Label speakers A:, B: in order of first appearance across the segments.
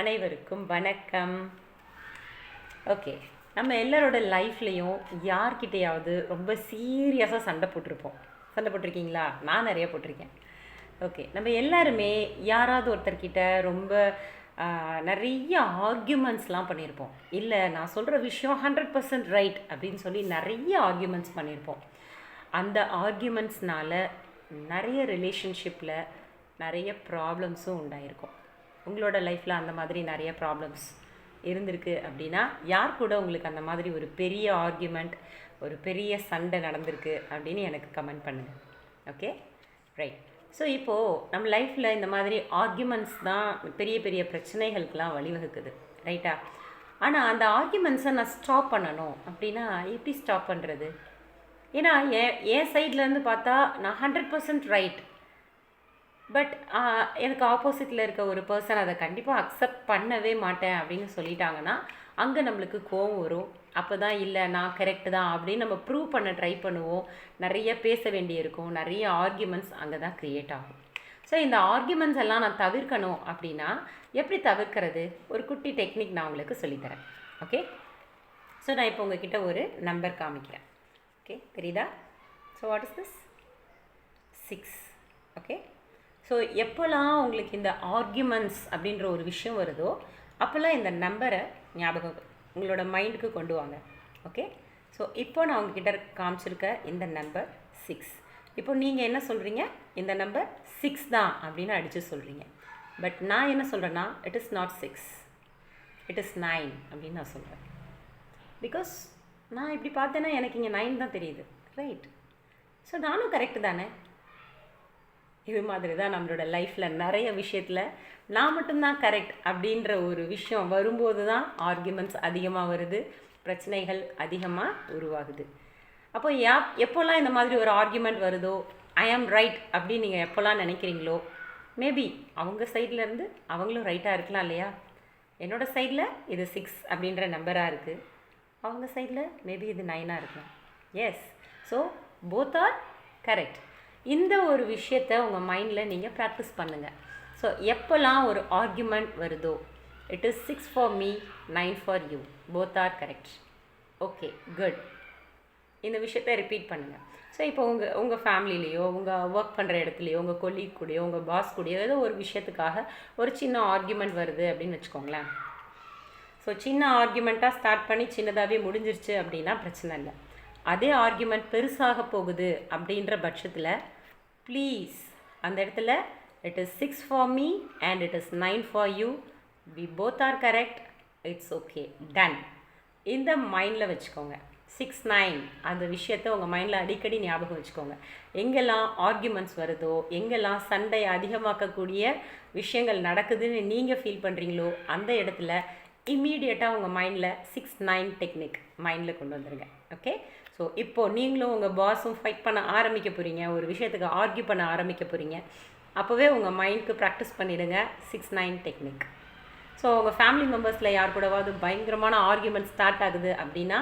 A: அனைவருக்கும் வணக்கம். ஓகே, நம்ம எல்லாரோட லைஃப்லேயும் யார்கிட்டையாவது ரொம்ப சீரியஸாக சண்டை போட்டிருக்கீங்களா? நான் நிறைய போட்டிருக்கேன். ஓகே, நம்ம எல்லாருமே யாராவது ஒருத்தர்கிட்ட ரொம்ப நிறைய ஆர்கியூமெண்ட்ஸ்லாம் பண்ணியிருப்போம். இல்லை, நான் சொல்கிற விஷயம் 100% ரைட் அப்படின்னு சொல்லி நிறைய ஆர்கியூமெண்ட்ஸ் பண்ணியிருப்போம். அந்த ஆர்கியூமெண்ட்ஸ்னால நிறைய ரிலேஷன்ஷிப்பில் நிறைய ப்ராப்ளம்ஸும் உண்டாயிருக்கும். உங்களோட லைஃப்பில் அந்த மாதிரி நிறைய ப்ராப்ளம்ஸ் இருந்திருக்கு அப்படின்னா, யார் கூட உங்களுக்கு அந்த மாதிரி ஒரு பெரிய ஆர்கியூமெண்ட், ஒரு பெரிய சண்டை நடந்திருக்கு அப்படின்னு எனக்கு கமெண்ட் பண்ணுங்கள். Okay, right. ஸோ இப்போது நம்ம லைஃப்பில் இந்த மாதிரி ஆர்கியூமெண்ட்ஸ் தான் பெரிய பெரிய பிரச்சனைகளுக்கெலாம் வழிவகுக்குது, ரைட்டா? ஆனால் அந்த ஆர்கியூமெண்ட்ஸை நான் ஸ்டாப் பண்ணணும் அப்படின்னா எப்படி ஸ்டாப் பண்ணுறது? ஏன்னா என் சைட்லேருந்து பார்த்தா நான் 100% ரைட், பட் எனக்கு ஆப்போசிட்டில் இருக்க ஒரு பர்சன் அதை கண்டிப்பாக அக்செப்ட் பண்ணவே மாட்டேன் அப்படின்னு சொல்லிட்டாங்கன்னா, அங்கே நம்மளுக்கு கோவம் வரும். அப்போ தான் இல்லை, நான் கரெக்டு தான் அப்படின்னு நம்ம ப்ரூவ் பண்ண ட்ரை பண்ணுவோம். நிறைய பேச வேண்டியிருக்கும், நிறைய ஆர்கியூமெண்ட்ஸ் அங்கே தான் க்ரியேட் ஆகும். ஸோ இந்த ஆர்கியூமெண்ட்ஸ் எல்லாம் நான் தவிர்க்கணும் அப்படின்னா எப்படி தவிர்க்கிறது? ஒரு குட்டி டெக்னிக் நான் உங்களுக்கு சொல்லித்தரேன். ஓகே, ஸோ நான் இப்போ உங்ககிட்ட ஒரு நம்பர் காமிக்கிறேன். ஓகே, தெரியுதா? So what is this? 6. Okay, so எப்போல்லாம் உங்களுக்கு இந்த ஆர்கியூமெண்ட்ஸ் அப்படின்ற ஒரு விஷயம் வருதோ அப்போல்லாம் இந்த நம்பரை ஞாபகம் உங்களோட மைண்டுக்கு கொண்டு வாங்க. ஓகே, ஸோ இப்போ நான் உங்ககிட்ட காமிச்சிருக்க இந்த நம்பர் 6. இப்போ நீங்கள் என்ன சொல்கிறீங்க? இந்த நம்பர் 6 தான் அப்படின்னு அடித்து சொல்கிறீங்க. பட் நான் என்ன சொல்கிறேன்னா, it is not 6, it is 9 அப்படின்னு நான் சொல்கிறேன். பிகாஸ் நான் இப்படி பார்த்தேன்னா எனக்கு இங்கே 9 தான் தெரியுது, ரைட்? ஸோ நானும் கரெக்டு தானே? இது மாதிரி தான் நம்மளோட லைஃப்பில் நிறைய விஷயத்தில் நான் மட்டும்தான் கரெக்ட் அப்படின்ற ஒரு விஷயம் வரும்போது தான் ஆர்கியூமெண்ட்ஸ் அதிகமாக வருது, பிரச்சனைகள் அதிகமாக உருவாகுது. அப்போ எப்போல்லாம் இந்த மாதிரி ஒரு ஆர்கியூமெண்ட் வருதோ, ஐ ஆம் ரைட் அப்படின்னு நீங்கள் எப்போல்லாம் நினைக்கிறீங்களோ, மேபி அவங்க சைட்லேருந்து அவங்களும் ரைட்டாக இருக்கலாம் இல்லையா? என்னோடய சைடில் இது 6 அப்படின்ற நம்பராக இருக்குது, அவங்க சைடில் மேபி இது 9ஆக இருக்கலாம். Yes, so both are correct. இந்த ஒரு விஷயத்தை உங்கள் மைண்டில் நீங்கள் ப்ராக்டிஸ் பண்ணுங்கள். ஸோ எப்போல்லாம் ஒரு ஆர்கியூமெண்ட் வருதோ, it is 6 for me, 9 for you, both are correct. Okay, good. இந்த விஷயத்தை ரிப்பீட் பண்ணுங்கள். ஸோ இப்போ உங்கள் ஃபேமிலிலேயோ, உங்கள் ஒர்க் பண்ணுற இடத்துலையோ, உங்கள் கொலீக் கூடயோ, உங்கள் பாஸ் கூடயோ ஏதோ ஒரு விஷயத்துக்காக ஒரு சின்ன ஆர்கியூமெண்ட் வருது அப்படின்னு வச்சுக்கோங்களேன். ஸோ சின்ன ஆர்கியூமெண்ட்டாக ஸ்டார்ட் பண்ணி சின்னதாகவே முடிஞ்சிருச்சு அப்படின்னா பிரச்சனை இல்லை. அதே ஆர்கியூமெண்ட் பெருசாக போகுது அப்படின்ற பட்சத்தில் ப்ளீஸ் அந்த இடத்துல it is 6 for me and it is 9 for you, we both are correct, it's okay, done. இந்த மைண்டில் வச்சுக்கோங்க. 6, 9 அந்த விஷயத்தை உங்கள் மைண்டில் அடிக்கடி ஞாபகம் வச்சுக்கோங்க. எங்கெல்லாம் ஆர்கியூமெண்ட்ஸ் வருதோ, எங்கெல்லாம் சண்டை அதிகமாக்கக்கூடிய விஷயங்கள் நடக்குதுன்னு நீங்கள் ஃபீல் பண்ணுறீங்களோ அந்த இடத்துல இம்மீடியட்டாக உங்கள் மைண்டில் 6, 9 டெக்னிக் மைண்டில் கொண்டு வந்துடுங்க. ஓகே, ஸோ இப்போது நீங்களும் உங்கள் பாஸும் ஃபைட் பண்ண ஆரம்பிக்க போகிறீங்க, ஒரு விஷயத்துக்கு ஆர்கியூ பண்ண ஆரம்பிக்க போகிறீங்க. அப்போவே உங்கள் மைண்டுக்கு ப்ராக்டிஸ் பண்ணிவிடுங்க 6, 9 டெக்னிக். ஸோ உங்கள் ஃபேமிலி மெம்பர்ஸில் யார் கூடவாவது பயங்கரமான ஆர்கியூமெண்ட் ஸ்டார்ட் ஆகுது அப்படின்னா,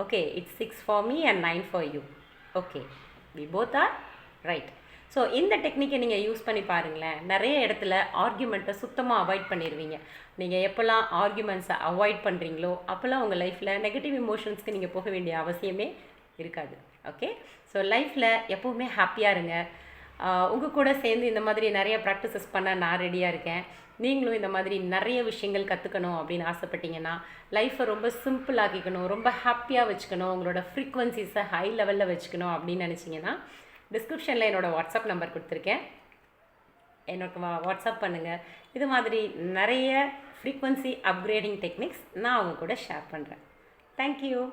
A: okay, it's 6 for me and 9 for you, okay, we both are right. So இந்த டெக்னிக்கை நீங்கள் யூஸ் பண்ணி பாருங்களேன். நிறைய இடத்துல ஆர்கியூமெண்ட்டை சுத்தமாக அவாய்ட் பண்ணிடுவீங்க. நீங்கள் எப்போல்லாம் ஆர்கியூமெண்ட்ஸை அவாய்ட் பண்ணுறீங்களோ அப்போல்லாம் உங்கள் லைஃப்பில் நெகட்டிவ் இமோஷன்ஸ்க்கு நீங்கள் போக வேண்டிய அவசியமே இருக்காது. ஓகே, ஸோ லைஃப்பில் எப்போவுமே ஹாப்பியாக இருங்க. உங்கள் கூட சேர்ந்து இந்த மாதிரி நிறைய ப்ராக்டிசஸ் பண்ண நான் ரெடியாக இருக்கேன். நீங்களும் இந்த மாதிரி நிறைய விஷயங்கள் கற்றுக்கணும் அப்படின்னு ஆசைப்பட்டீங்கன்னா, லைஃப்பை ரொம்ப சிம்பிள் ஆக்கிக்கணும், ரொம்ப ஹாப்பியாக வச்சுக்கணும், உங்களோட ஃப்ரீக்வன்சிஸை ஹை லெவலில் வச்சுக்கணும் அப்படின்னு நினச்சிங்கன்னா, டிஸ்கிரிப்ஷனில் என்னோடய வாட்ஸ்அப் நம்பர் கொடுத்துருக்கேன், எனக்கு வாட்ஸ்அப் பண்ணுங்கள். இது மாதிரி நிறைய ஃப்ரீக்வன்சி அப்கிரேடிங் டெக்னிக்ஸ் நான் அவங்க கூட ஷேர் பண்ணுறேன். தேங்க்யூ.